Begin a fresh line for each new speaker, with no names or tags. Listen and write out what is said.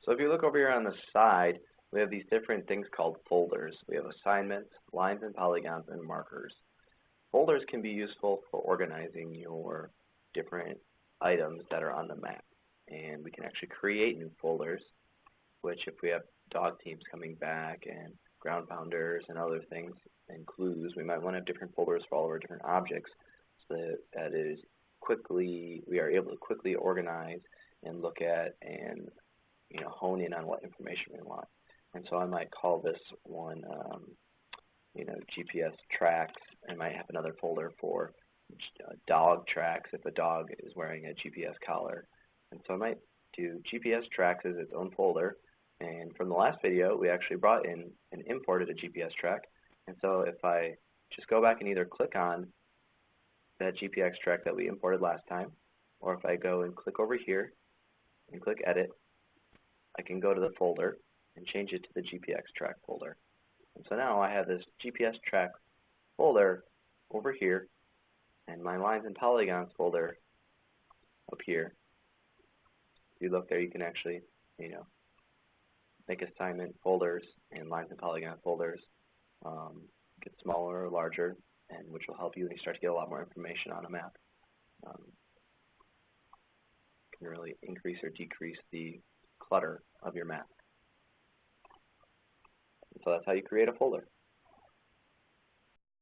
So if you look over here on the side, we have these different things called folders. We have assignments, lines and polygons, and markers. Folders can be useful for organizing your different items that are on the map. And we can actually create new folders, which if we have dog teams coming back and ground pounders and other things and clues, we might want to have different folders for all of our different objects so that we are able to quickly organize and look at and hone in on what information we want. And so I might call this one GPS tracks. I might have another folder for dog tracks if a dog is wearing a GPS collar. And so I might do GPS tracks as its own folder. And from the last video, we actually brought in and imported a GPS track. And so if I just go back and either click on that GPS track that we imported last time, or if I go and click over here and click Edit, I can go to the folder and change it to the GPS track folder. And so now I have this GPS track folder over here and my lines and polygons folder up here. If you look there, you can actually, make assignment folders and lines and polygon folders get smaller or larger, and which will help you when you start to get a lot more information on a map. Can really increase or decrease the clutter of your map. And so that's how you create a folder.